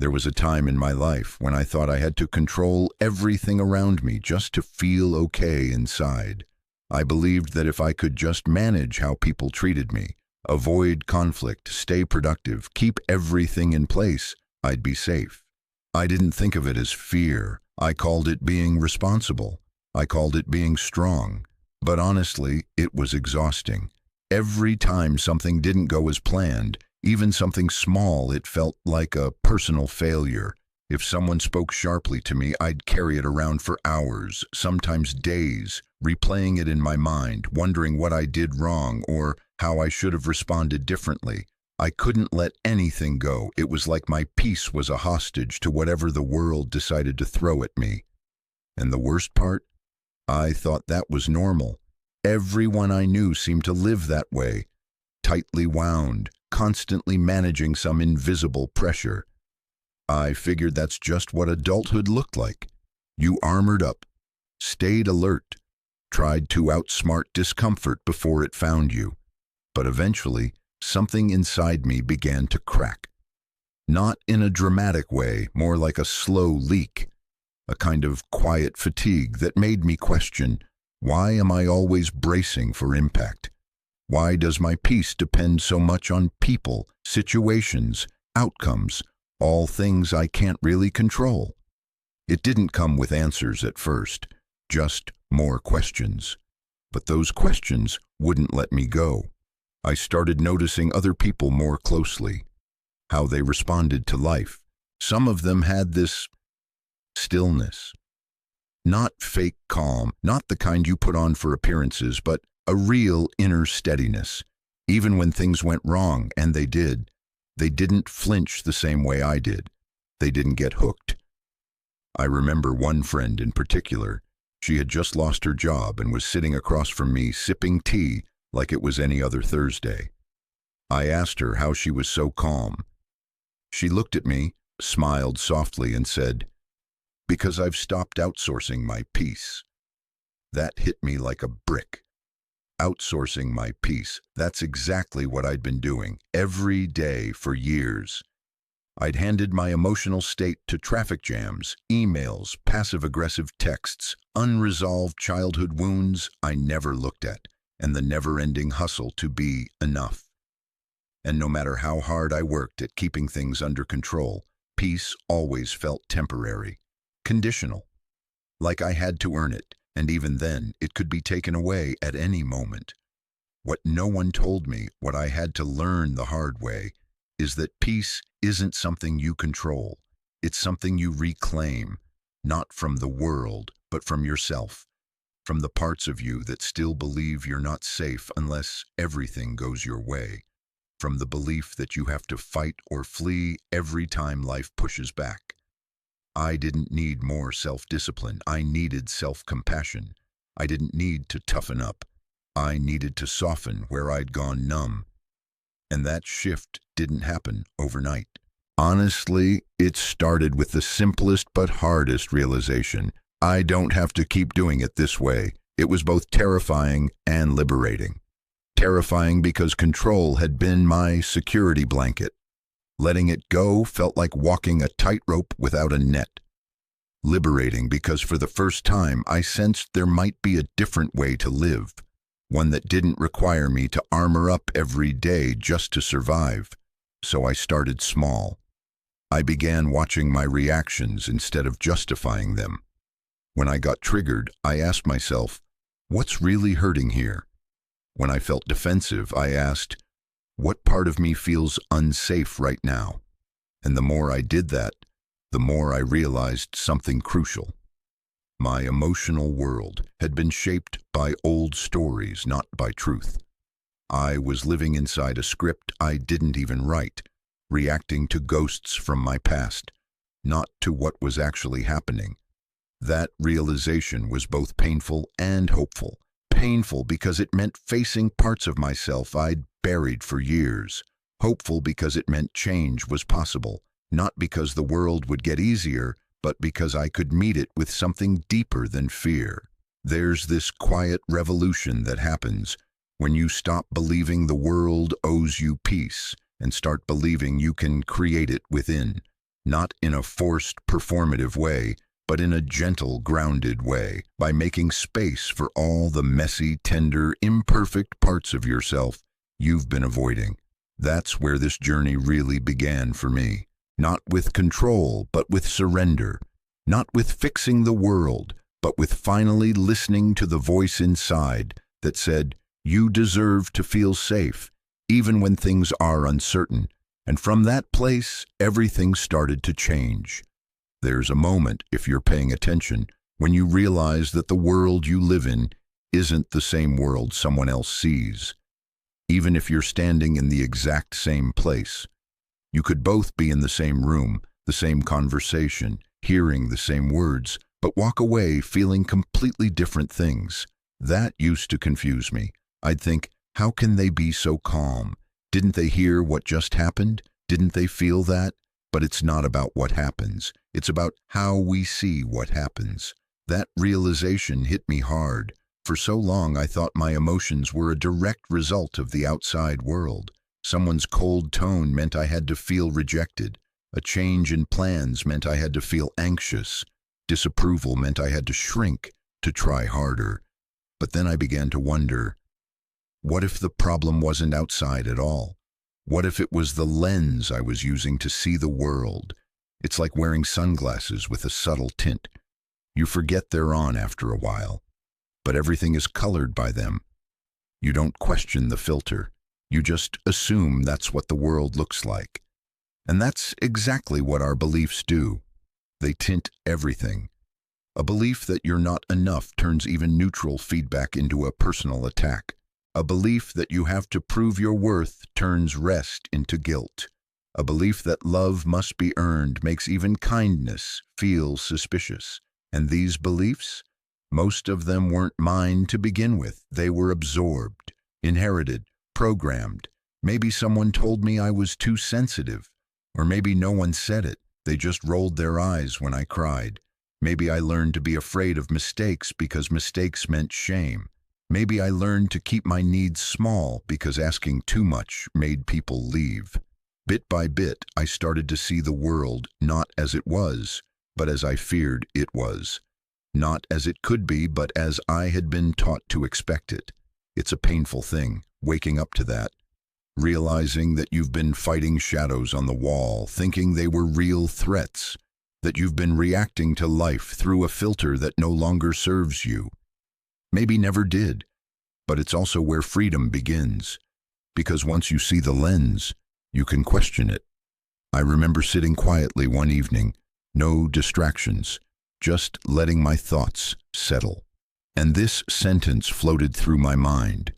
There was a time in my life when I thought I had to control everything around me just to feel okay inside. I believed that if I could just manage how people treated me, avoid conflict, stay productive, keep everything in place, I'd be safe. I didn't think of it as fear. I called it being responsible. I called it being strong. But honestly, it was exhausting. Every time something didn't go as planned, even something small, it felt like a personal failure. If someone spoke sharply to me, I'd carry it around for hours, sometimes days, replaying it in my mind, wondering what I did wrong or how I should have responded differently. I couldn't let anything go. It was like my peace was a hostage to whatever the world decided to throw at me. And the worst part? I thought that was normal. Everyone I knew seemed to live that way, tightly wound, constantly managing some invisible pressure. I figured that's just what adulthood looked like. You armored up, stayed alert, tried to outsmart discomfort before it found you. But eventually, something inside me began to crack. Not in a dramatic way, more like a slow leak, a kind of quiet fatigue that made me question, why am I always bracing for impact? Why does my peace depend so much on people, situations, outcomes, all things I can't really control? It didn't come with answers at first, just more questions. But those questions wouldn't let me go. I started noticing other people more closely, how they responded to life. Some of them had this stillness. Not fake calm, not the kind you put on for appearances, but a real inner steadiness. Even when things went wrong, and they didn't flinch the same way I did. They didn't get hooked. I remember one friend in particular. She had just lost her job and was sitting across from me sipping tea like it was any other Thursday. I asked her how she was so calm. She looked at me, smiled softly, and said, "Because I've stopped outsourcing my peace." That hit me like a brick. Outsourcing my peace, that's exactly what I'd been doing, every day for years. I'd handed my emotional state to traffic jams, emails, passive-aggressive texts, unresolved childhood wounds I never looked at, and the never-ending hustle to be enough. And no matter how hard I worked at keeping things under control, peace always felt temporary, conditional, like I had to earn it. And even then, it could be taken away at any moment. What no one told me, what I had to learn the hard way, is that peace isn't something you control. It's something you reclaim, not from the world, but from yourself, from the parts of you that still believe you're not safe unless everything goes your way, from the belief that you have to fight or flee every time life pushes back. I didn't need more self-discipline. I needed self-compassion. I didn't need to toughen up. I needed to soften where I'd gone numb. And that shift didn't happen overnight. Honestly, it started with the simplest but hardest realization. I don't have to keep doing it this way. It was both terrifying and liberating. Terrifying because control had been my security blanket. Letting it go felt like walking a tightrope without a net. Liberating because for the first time I sensed there might be a different way to live, one that didn't require me to armor up every day just to survive. So I started small. I began watching my reactions instead of justifying them. When I got triggered, I asked myself, what's really hurting here? When I felt defensive, I asked, what part of me feels unsafe right now? And the more I did that, the more I realized something crucial. My emotional world had been shaped by old stories, not by truth. I was living inside a script I didn't even write, reacting to ghosts from my past, not to what was actually happening. That realization was both painful and hopeful. Painful because it meant facing parts of myself I'd buried for years. Hopeful because it meant change was possible, not because the world would get easier, but because I could meet it with something deeper than fear. There's this quiet revolution that happens when you stop believing the world owes you peace and start believing you can create it within. not in a forced, performative way, but in a gentle, grounded way, by making space for all the messy, tender, imperfect parts of yourself you've been avoiding. That's where this journey really began for me. Not with control, but with surrender. Not with fixing the world, but with finally listening to the voice inside that said, "You deserve to feel safe, even when things are uncertain." And from that place, everything started to change. There's a moment, if you're paying attention, when you realize that the world you live in isn't the same world someone else sees. Even if you're standing in the exact same place, you could both be in the same room, the same conversation, hearing the same words, but walk away feeling completely different things. That used to confuse me. I'd think, how can they be so calm? Didn't they hear what just happened? Didn't they feel that? But it's not about what happens. It's about how we see what happens. That realization hit me hard. For so long, I thought my emotions were a direct result of the outside world. Someone's cold tone meant I had to feel rejected. A change in plans meant I had to feel anxious. Disapproval meant I had to shrink, to try harder. But then I began to wonder, what if the problem wasn't outside at all? What if it was the lens I was using to see the world? It's like wearing sunglasses with a subtle tint. You forget they're on after a while, but everything is colored by them. You don't question the filter. You just assume that's what the world looks like. And that's exactly what our beliefs do. They tint everything. A belief that you're not enough turns even neutral feedback into a personal attack. A belief that you have to prove your worth turns rest into guilt. A belief that love must be earned makes even kindness feel suspicious. And these beliefs, most of them weren't mine to begin with. They were absorbed, inherited, programmed. Maybe someone told me I was too sensitive, or maybe no one said it. They just rolled their eyes when I cried. Maybe I learned to be afraid of mistakes because mistakes meant shame. Maybe I learned to keep my needs small because asking too much made people leave. Bit by bit, I started to see the world not as it was, but as I feared it was. Not as it could be, but as I had been taught to expect it. It's a painful thing, waking up to that. Realizing that you've been fighting shadows on the wall, thinking they were real threats. That you've been reacting to life through a filter that no longer serves you. Maybe never did, but it's also where freedom begins. Because once you see the lens, you can question it. I remember sitting quietly one evening, no distractions, just letting my thoughts settle. And this sentence floated through my mind.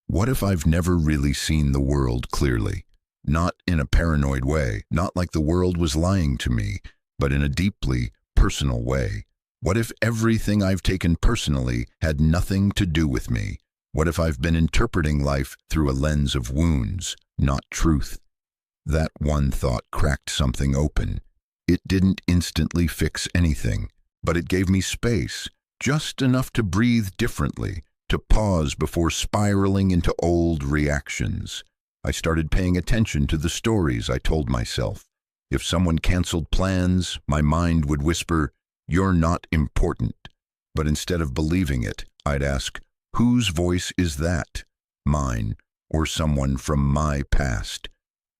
What if I've never really seen the world clearly? Not in a paranoid way, not like the world was lying to me, but in a deeply personal way. What if everything I've taken personally had nothing to do with me? What if I've been interpreting life through a lens of wounds, not truth? That one thought cracked something open. It didn't instantly fix anything, but it gave me space, just enough to breathe differently, to pause before spiraling into old reactions. I started paying attention to the stories I told myself. If someone canceled plans, my mind would whisper, "You're not important." But instead of believing it, I'd ask, whose voice is that? Mine, or someone from my past?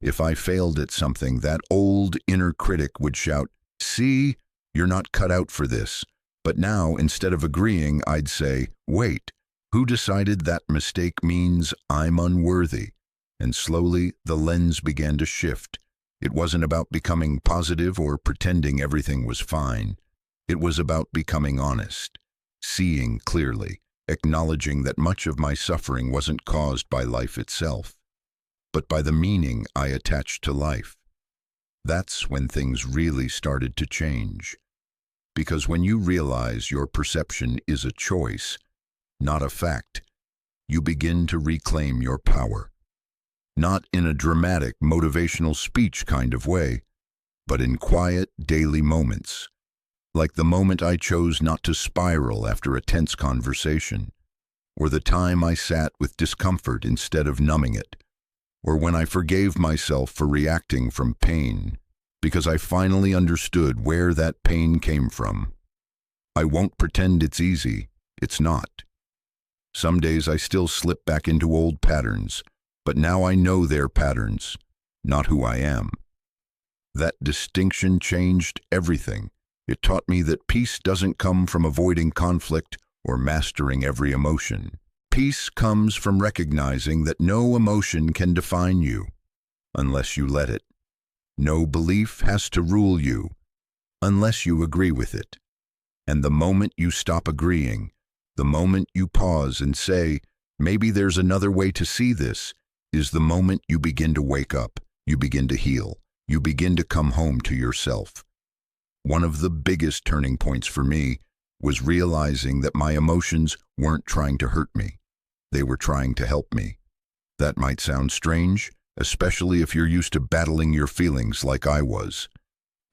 If I failed at something, that old inner critic would shout, "See, you're not cut out for this." But now, instead of agreeing, I'd say, "Wait, who decided that mistake means I'm unworthy?" And slowly, the lens began to shift. It wasn't about becoming positive or pretending everything was fine. It was about becoming honest, seeing clearly, acknowledging that much of my suffering wasn't caused by life itself, but by the meaning I attached to life. That's when things really started to change. Because when you realize your perception is a choice, not a fact, you begin to reclaim your power. Not in a dramatic, motivational speech kind of way, but in quiet, daily moments. Like the moment I chose not to spiral after a tense conversation, or the time I sat with discomfort instead of numbing it, or when I forgave myself for reacting from pain. because I finally understood where that pain came from. I won't pretend it's easy. It's not. Some days I still slip back into old patterns, but now I know they're patterns, not who I am. That distinction changed everything. It taught me that peace doesn't come from avoiding conflict or mastering every emotion. Peace comes from recognizing that no emotion can define you unless you let it. No belief has to rule you unless you agree with it. And the moment you stop agreeing, the moment you pause and say, maybe there's another way to see this, is the moment you begin to wake up, you begin to heal, you begin to come home to yourself. One of the biggest turning points for me was realizing that my emotions weren't trying to hurt me. They were trying to help me. That might sound strange, especially if you're used to battling your feelings like I was.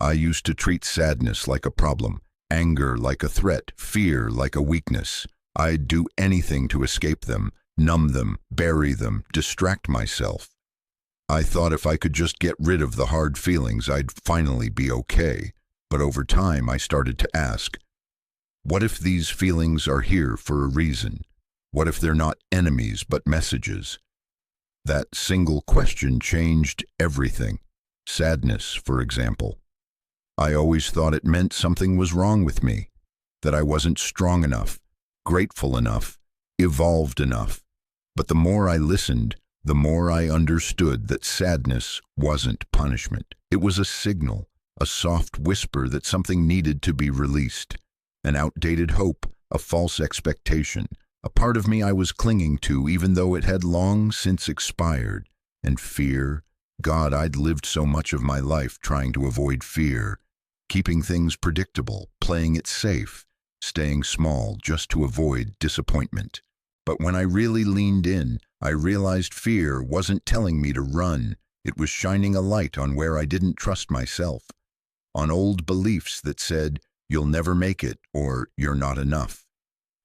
I used to treat sadness like a problem, anger like a threat, fear like a weakness. I'd do anything to escape them, numb them, bury them, distract myself. I thought if I could just get rid of the hard feelings, I'd finally be okay. But over time, I started to ask, what if these feelings are here for a reason? What if they're not enemies but messages? That single question changed everything. Sadness, for example. I always thought it meant something was wrong with me, that I wasn't strong enough, grateful enough, evolved enough. But the more I listened, the more I understood that sadness wasn't punishment. It was a signal, a soft whisper that something needed to be released. An outdated hope, a false expectation, a part of me I was clinging to even though it had long since expired. And fear, God, I'd lived so much of my life trying to avoid fear, keeping things predictable, playing it safe, staying small just to avoid disappointment. But when I really leaned in, I realized fear wasn't telling me to run. It was shining a light on where I didn't trust myself, on old beliefs that said, you'll never make it or you're not enough.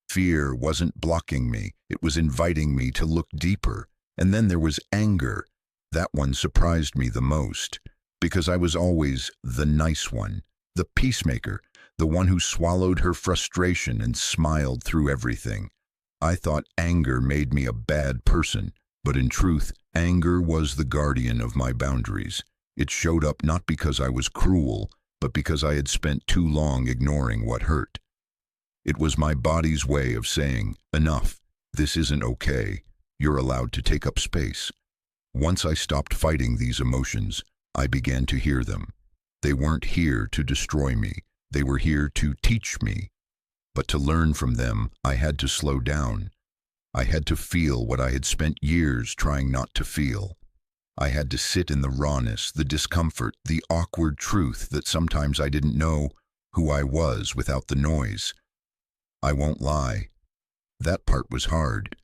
Fear wasn't blocking me, it was inviting me to look deeper. And then there was anger. That one surprised me the most, because I was always the nice one, the peacemaker, the one who swallowed her frustration and smiled through everything. I thought anger made me a bad person, but in truth, anger was the guardian of my boundaries. It showed up not because I was cruel, but because I had spent too long ignoring what hurt. It was my body's way of saying, enough, this isn't okay, you're allowed to take up space. Once I stopped fighting these emotions, I began to hear them. They weren't here to destroy me, they were here to teach me. But to learn from them, I had to slow down. I had to feel what I had spent years trying not to feel. I had to sit in the rawness, the discomfort, the awkward truth that sometimes I didn't know who I was without the noise. I won't lie. That part was hard.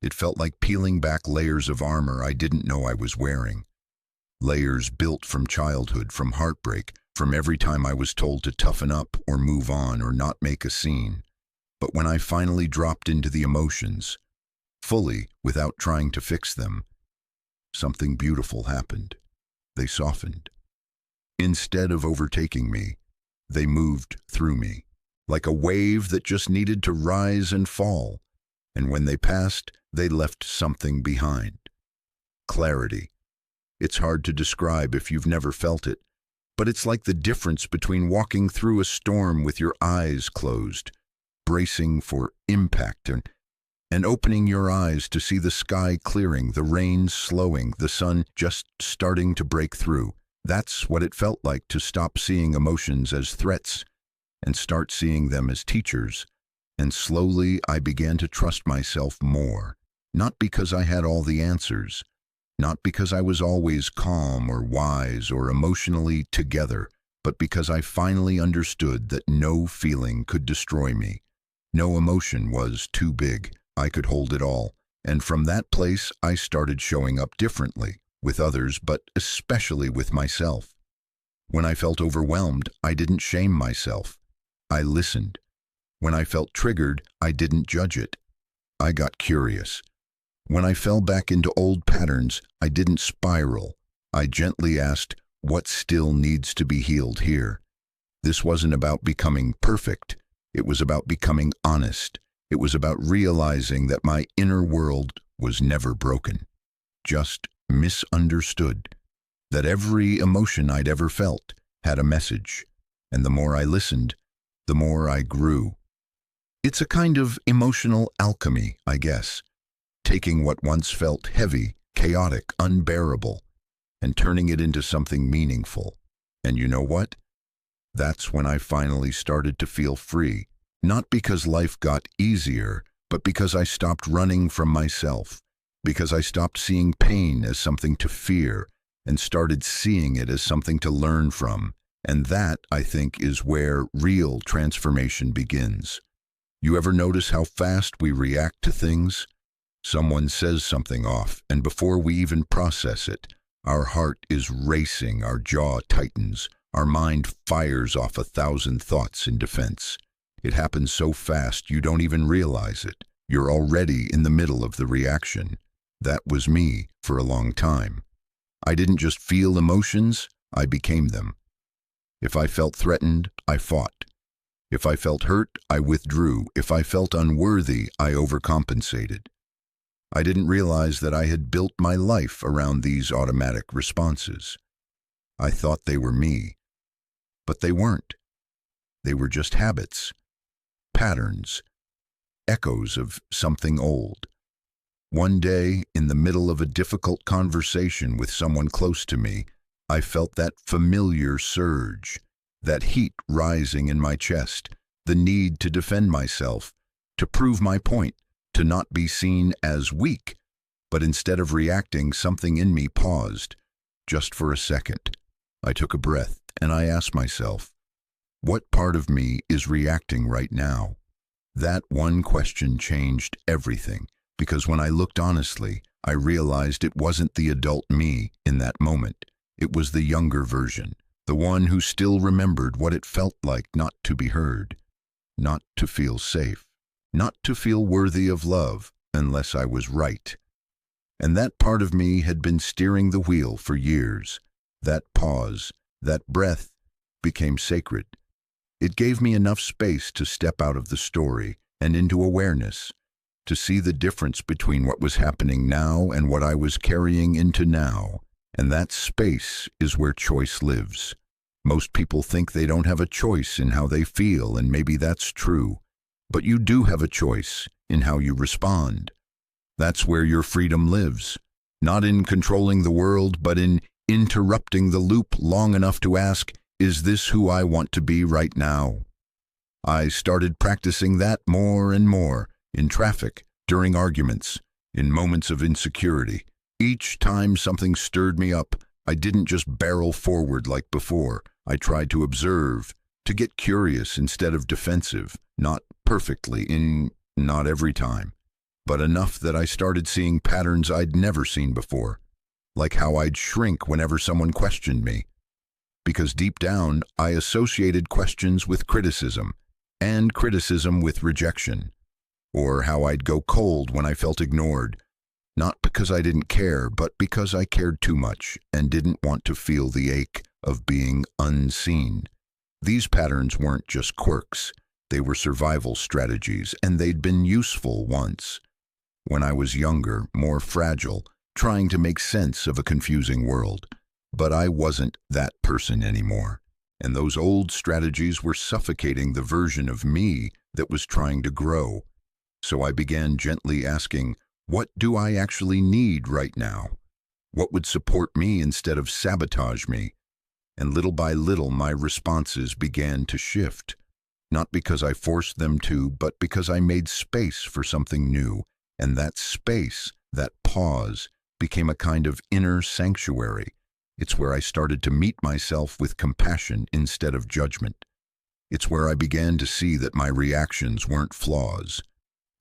It felt like peeling back layers of armor I didn't know I was wearing. Layers built from childhood, from heartbreak, from every time I was told to toughen up or move on or not make a scene. But when I finally dropped into the emotions, fully, without trying to fix them, something beautiful happened. They softened. Instead of overtaking me, they moved through me, like a wave that just needed to rise and fall. And when they passed, they left something behind. Clarity. It's hard to describe if you've never felt it, but it's like the difference between walking through a storm with your eyes closed, bracing for impact, and opening your eyes to see the sky clearing, the rain slowing, the sun just starting to break through. That's what it felt like to stop seeing emotions as threats and start seeing them as teachers. And slowly I began to trust myself more, not because I had all the answers, not because I was always calm or wise or emotionally together, but because I finally understood that no feeling could destroy me. No emotion was too big. I could hold it all. And from that place, I started showing up differently, with others, but especially with myself. When I felt overwhelmed, I didn't shame myself. I listened. When I felt triggered, I didn't judge it. I got curious. When I fell back into old patterns, I didn't spiral. I gently asked, what still needs to be healed here. This wasn't about becoming perfect. It was about becoming honest. It was about realizing that my inner world was never broken, just misunderstood. That every emotion I'd ever felt had a message, and the more I listened, the more I grew. It's a kind of emotional alchemy, I guess, taking what once felt heavy, chaotic, unbearable, and turning it into something meaningful. And you know what? That's when I finally started to feel free, not because life got easier, but because I stopped running from myself, because I stopped seeing pain as something to fear and started seeing it as something to learn from. And that, I think, is where real transformation begins. You ever notice how fast we react to things? Someone says something off, and before we even process it, our heart is racing, our jaw tightens, our mind fires off 1,000 thoughts in defense. It happens so fast you don't even realize it. You're already in the middle of the reaction. That was me for a long time. I didn't just feel emotions, I became them. If I felt threatened, I fought. If I felt hurt, I withdrew. If I felt unworthy, I overcompensated. I didn't realize that I had built my life around these automatic responses. I thought they were me, but they weren't. They were just habits, patterns, echoes of something old. One day, in the middle of a difficult conversation with someone close to me, I felt that familiar surge, that heat rising in my chest, the need to defend myself, to prove my point, to not be seen as weak. But instead of reacting, something in me paused, just for a second. I took a breath and I asked myself, what part of me is reacting right now? That one question changed everything, because when I looked honestly, I realized it wasn't the adult me in that moment. It was the younger version, the one who still remembered what it felt like not to be heard, not to feel safe, not to feel worthy of love unless I was right. And that part of me had been steering the wheel for years. That pause, that breath, became sacred. It gave me enough space to step out of the story and into awareness, to see the difference between what was happening now and what I was carrying into now. And that space is where choice lives. Most people think they don't have a choice in how they feel, and maybe that's true. But you do have a choice in how you respond. That's where your freedom lives. Not in controlling the world, but in interrupting the loop long enough to ask, is this who I want to be right now? I started practicing that more and more, in traffic, during arguments, in moments of insecurity. Each time something stirred me up, I didn't just barrel forward like before. I tried to observe, to get curious instead of defensive, not perfectly, not every time, but enough that I started seeing patterns I'd never seen before, like how I'd shrink whenever someone questioned me. Because deep down, I associated questions with criticism, and criticism with rejection, or how I'd go cold when I felt ignored, not because I didn't care, but because I cared too much and didn't want to feel the ache of being unseen. These patterns weren't just quirks, they were survival strategies, and they'd been useful once. When I was younger, more fragile, trying to make sense of a confusing world. But I wasn't that person anymore, and those old strategies were suffocating the version of me that was trying to grow. So I began gently asking, what do I actually need right now? What would support me instead of sabotage me? And little by little, my responses began to shift. Not because I forced them to, but because I made space for something new. And that space, that pause, became a kind of inner sanctuary. It's where I started to meet myself with compassion instead of judgment. It's where I began to see that my reactions weren't flaws.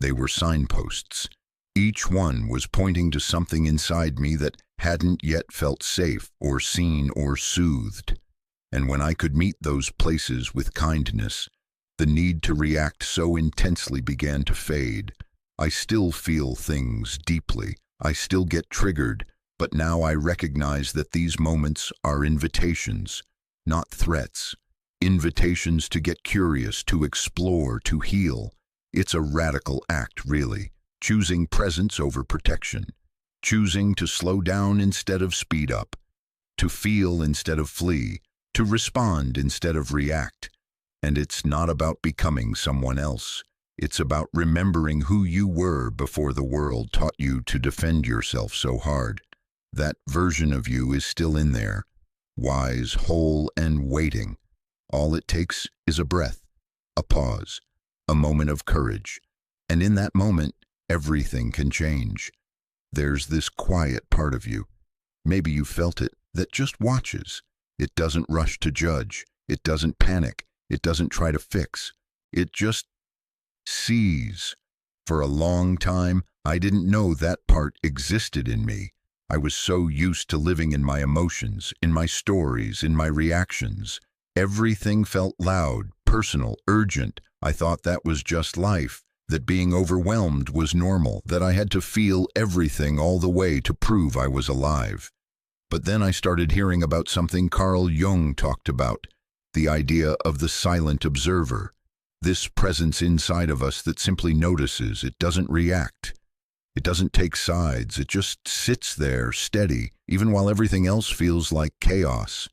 They were signposts. Each one was pointing to something inside me that hadn't yet felt safe or seen or soothed. And when I could meet those places with kindness, the need to react so intensely began to fade. I still feel things deeply. I still get triggered, But now I recognize that these moments are invitations, not threats. Invitations to get curious, to explore, to heal. It's a radical act, really. Choosing presence over protection. Choosing to slow down instead of speed up. To feel instead of flee. To respond instead of react. And it's not about becoming someone else. It's about remembering who you were before the world taught you to defend yourself so hard. That version of you is still in there, wise, whole, and waiting. All it takes is a breath, a pause, a moment of courage. And in that moment, everything can change. There's this quiet part of you, maybe you felt it, that just watches. It doesn't rush to judge. It doesn't panic. It doesn't try to fix. It just sees. For a long time, I didn't know that part existed in me. I was so used to living in my emotions, in my stories, in my reactions. Everything felt loud, personal, urgent. I thought that was just life, that being overwhelmed was normal, that I had to feel everything all the way to prove I was alive. But then I started hearing about something Carl Jung talked about, the idea of the silent observer. This presence inside of us that simply notices, it doesn't react. It doesn't take sides, it just sits there, steady, even while everything else feels like chaos.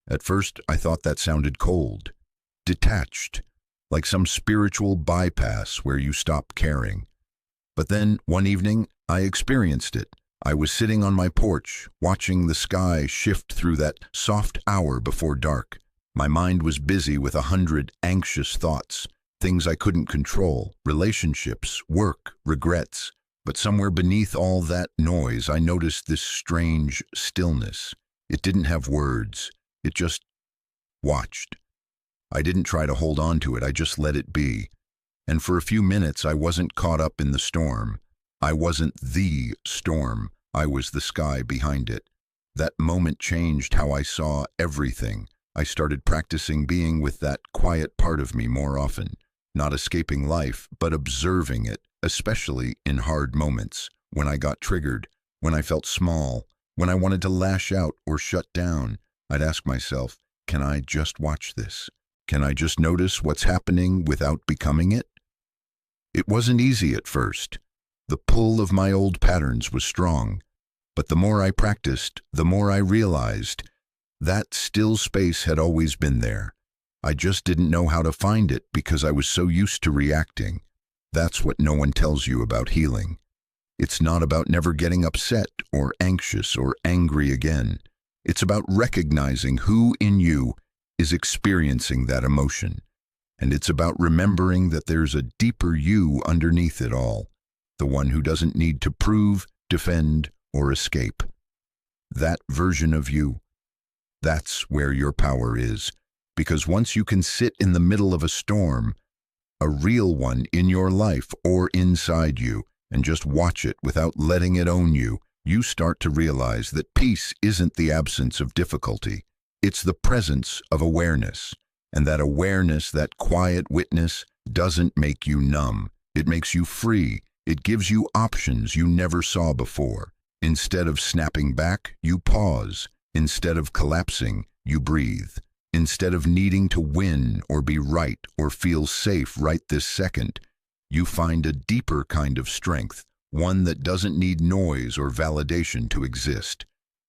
At first, I thought that sounded cold, detached, like some spiritual bypass where you stop caring. But then, one evening, I experienced it. I was sitting on my porch, watching the sky shift through that soft hour before dark. My mind was busy with 100 anxious thoughts, things I couldn't control, relationships, work, regrets. But somewhere beneath all that noise, I noticed this strange stillness. It didn't have words. It just watched. I didn't try to hold on to it. I just let it be. And for a few minutes, I wasn't caught up in the storm. I wasn't the storm. I was the sky behind it. That moment changed how I saw everything. I started practicing being with that quiet part of me more often, not escaping life, but observing it, especially in hard moments, when I got triggered, when I felt small, when I wanted to lash out or shut down. I'd ask myself, can I just watch this? Can I just notice what's happening without becoming it? It wasn't easy at first. The pull of my old patterns was strong, but the more I practiced, the more I realized that still space had always been there. I just didn't know how to find it because I was so used to reacting. That's what no one tells you about healing. It's not about never getting upset or anxious or angry again. It's about recognizing who in you is experiencing that emotion. And it's about remembering that there's a deeper you underneath it all, the one who doesn't need to prove, defend, or escape. That version of you, that's where your power is. Because once you can sit in the middle of a storm, a real one in your life or inside you, and just watch it without letting it own you, you start to realize that peace isn't the absence of difficulty. It's the presence of awareness. And that awareness, that quiet witness, doesn't make you numb. It makes you free. It gives you options you never saw before. Instead of snapping back, you pause. Instead of collapsing, you breathe. Instead of needing to win or be right or feel safe right this second, you find a deeper kind of strength, one that doesn't need noise or validation to exist.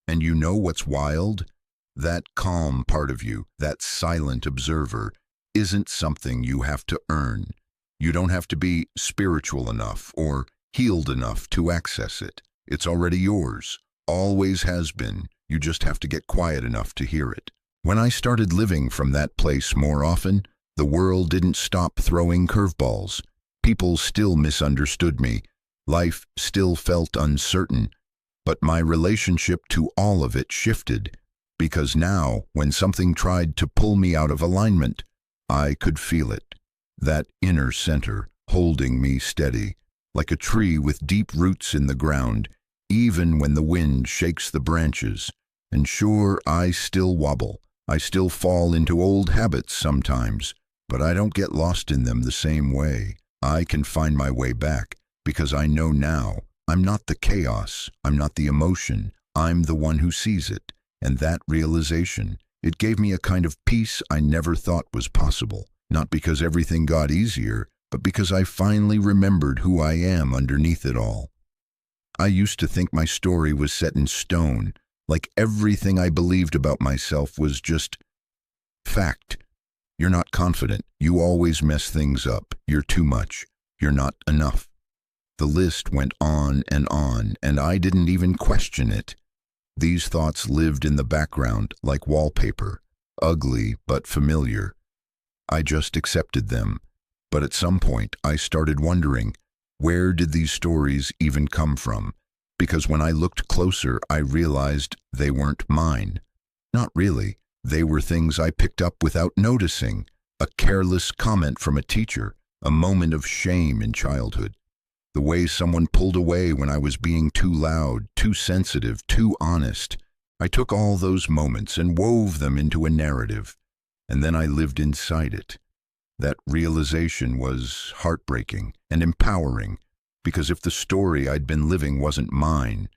And you know what's wild? That calm part of you, that silent observer, isn't something you have to earn. You don't have to be spiritual enough or healed enough to access it. It's already yours, always has been. You just have to get quiet enough to hear it. When I started living from that place more often, the world didn't stop throwing curveballs. People still misunderstood me. Life still felt uncertain. But my relationship to all of it shifted. Because now, when something tried to pull me out of alignment, I could feel it. That inner center holding me steady, like a tree with deep roots in the ground, even when the wind shakes the branches. And sure, I still wobble. I still fall into old habits sometimes, but I don't get lost in them the same way. I can find my way back because I know now I'm not the chaos, I'm not the emotion, I'm the one who sees it. And that realization, it gave me a kind of peace I never thought was possible. Not because everything got easier, but because I finally remembered who I am underneath it all. I used to think my story was set in stone, like everything I believed about myself was just fact. You're not confident. You always mess things up. You're too much. You're not enough. The list went on, and I didn't even question it. These thoughts lived in the background like wallpaper, ugly but familiar. I just accepted them. But at some point, I started wondering, where did these stories even come from? Because when I looked closer, I realized they weren't mine. Not really. They were things I picked up without noticing. A careless comment from a teacher, a moment of shame in childhood, the way someone pulled away when I was being too loud, too sensitive, too honest. I took all those moments and wove them into a narrative, and then I lived inside it. That realization was heartbreaking and empowering, because if the story I'd been living wasn't mine,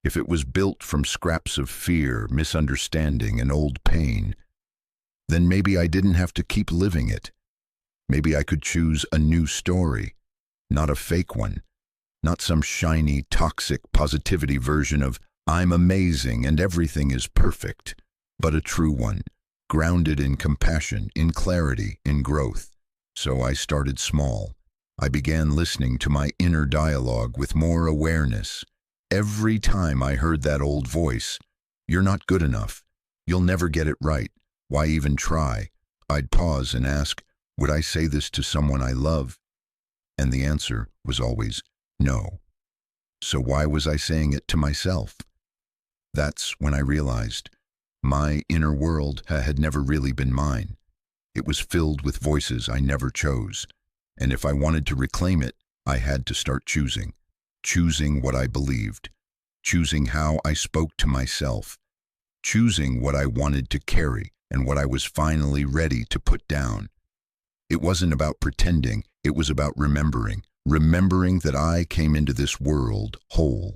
if it was built from scraps of fear, misunderstanding, and old pain, then maybe I didn't have to keep living it. Maybe I could choose a new story, not a fake one, not some shiny, toxic positivity version of I'm amazing and everything is perfect, but a true one, grounded in compassion, in clarity, in growth. So I started small. I began listening to my inner dialogue with more awareness. Every time I heard that old voice, "You're not good enough. You'll never get it right. Why even try?" I'd pause and ask, would I say this to someone I love? And the answer was always no. So why was I saying it to myself? That's when I realized my inner world had never really been mine. It was filled with voices I never chose. And if I wanted to reclaim it, I had to start choosing what I believed, choosing how I spoke to myself, choosing what I wanted to carry and what I was finally ready to put down. It wasn't about pretending, it was about remembering that I came into this world whole,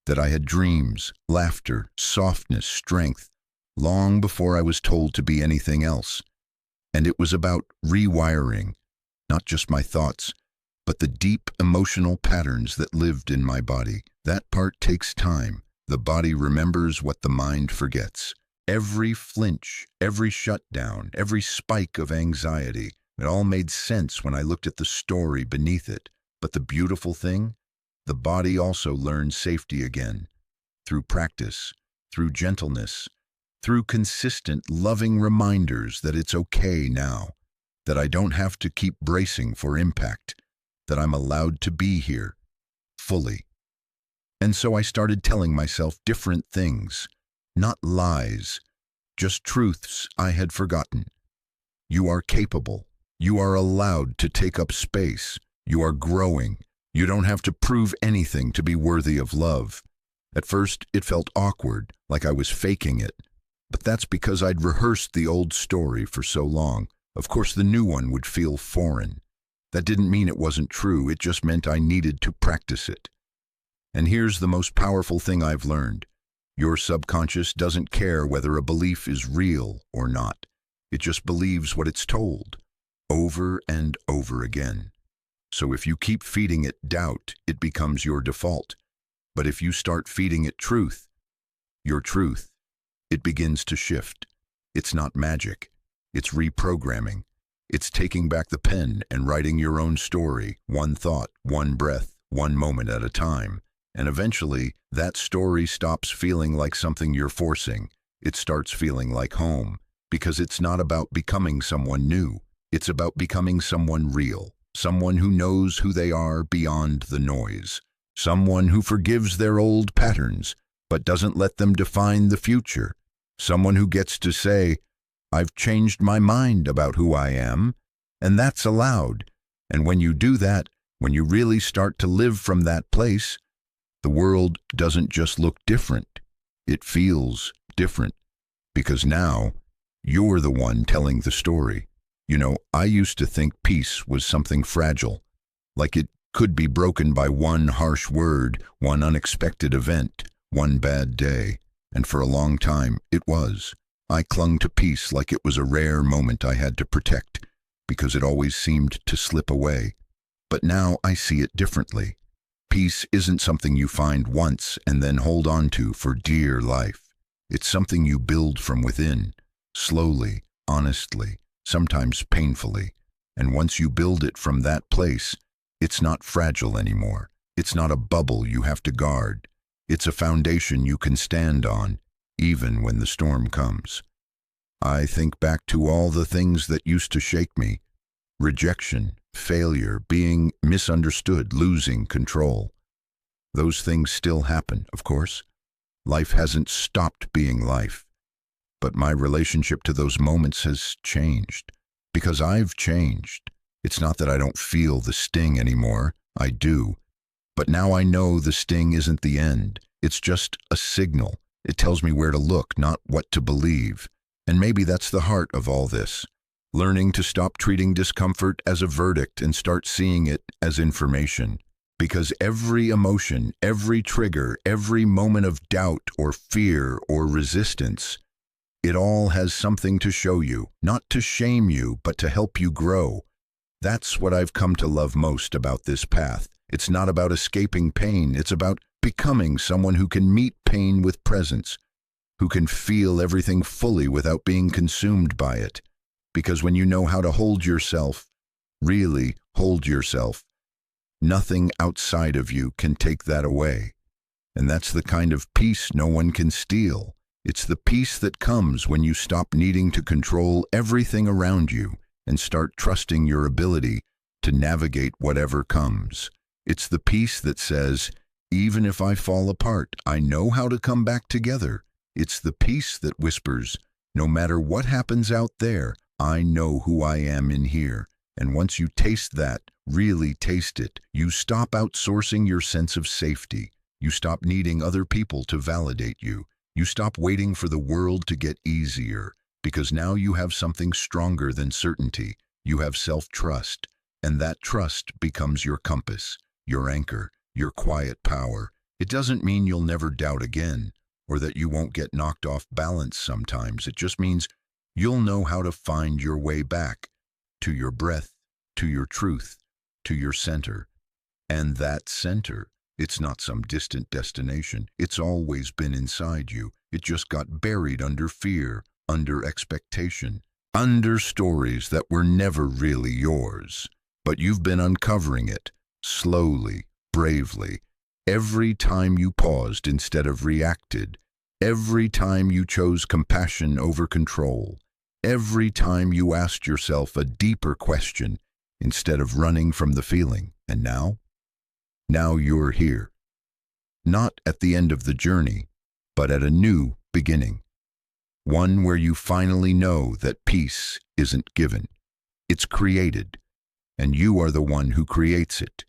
that I had dreams, laughter, softness, strength, long before I was told to be anything else. And it was about rewiring, not just my thoughts, but the deep emotional patterns that lived in my body. That part takes time. The body remembers what the mind forgets. Every flinch, every shutdown, every spike of anxiety, it all made sense when I looked at the story beneath it. But the beautiful thing, the body also learned safety again, through practice, through gentleness, through consistent, loving reminders that it's okay now, that I don't have to keep bracing for impact, that I'm allowed to be here, fully. And so I started telling myself different things, not lies, just truths I had forgotten. You are capable. You are allowed to take up space. You are growing. You don't have to prove anything to be worthy of love. At first, it felt awkward, like I was faking it. But that's because I'd rehearsed the old story for so long. Of course, the new one would feel foreign. That didn't mean it wasn't true. It just meant I needed to practice it. And here's the most powerful thing I've learned. Your subconscious doesn't care whether a belief is real or not. It just believes what it's told, over and over again. So if you keep feeding it doubt, it becomes your default. But if you start feeding it truth, your truth, it begins to shift. It's not magic. It's reprogramming. It's taking back the pen and writing your own story, one thought, one breath, one moment at a time. And eventually, that story stops feeling like something you're forcing. It starts feeling like home, because it's not about becoming someone new. It's about becoming someone real, someone who knows who they are beyond the noise, someone who forgives their old patterns, but doesn't let them define the future, someone who gets to say, I've changed my mind about who I am, and that's allowed. And when you do that, when you really start to live from that place, the world doesn't just look different, it feels different, because now you're the one telling the story. You know, I used to think peace was something fragile, like it could be broken by one harsh word, one unexpected event, one bad day. And for a long time, it was. I clung to peace like it was a rare moment I had to protect, because it always seemed to slip away. But now I see it differently. Peace isn't something you find once and then hold on to for dear life. It's something you build from within, slowly, honestly, sometimes painfully. And once you build it from that place, it's not fragile anymore. It's not a bubble you have to guard. It's a foundation you can stand on, even when the storm comes. I think back to all the things that used to shake me: rejection, failure, being misunderstood, losing control. Those things still happen, of course. Life hasn't stopped being life. But my relationship to those moments has changed, because I've changed. It's not that I don't feel the sting anymore. I do. But now I know the sting isn't the end. It's just a signal. It tells me where to look, not what to believe. And maybe that's the heart of all this. Learning to stop treating discomfort as a verdict and start seeing it as information. Because every emotion, every trigger, every moment of doubt or fear or resistance, it all has something to show you, not to shame you, but to help you grow. That's what I've come to love most about this path. It's not about escaping pain. It's about becoming someone who can meet pain with presence, who can feel everything fully without being consumed by it. Because when you know how to hold yourself, really hold yourself, nothing outside of you can take that away. And that's the kind of peace no one can steal. It's the peace that comes when you stop needing to control everything around you and start trusting your ability to navigate whatever comes. It's the peace that says, even if I fall apart, I know how to come back together. It's the peace that whispers, no matter what happens out there, I know who I am in here. And once you taste that, really taste it, you stop outsourcing your sense of safety. You stop needing other people to validate you. You stop waiting for the world to get easier, because now you have something stronger than certainty. You have self-trust, and that trust becomes your compass, your anchor, your quiet power. It doesn't mean you'll never doubt again, or that you won't get knocked off balance sometimes. It just means you'll know how to find your way back to your breath, to your truth, to your center. And that center, it's not some distant destination. It's always been inside you. It just got buried under fear, under expectation, under stories that were never really yours. But you've been uncovering it, slowly, bravely. Every time you paused instead of reacted, every time you chose compassion over control, every time you asked yourself a deeper question instead of running from the feeling. And now you're here. Not at the end of the journey, but at a new beginning. One where you finally know that peace isn't given. It's created, and you are the one who creates it.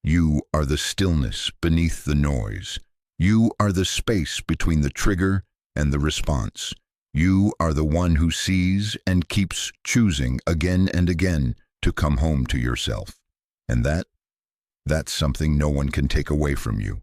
You are the stillness beneath the noise. You are the space between the trigger and the response. You are the one who sees and keeps choosing again and again to come home to yourself. And that's something no one can take away from you.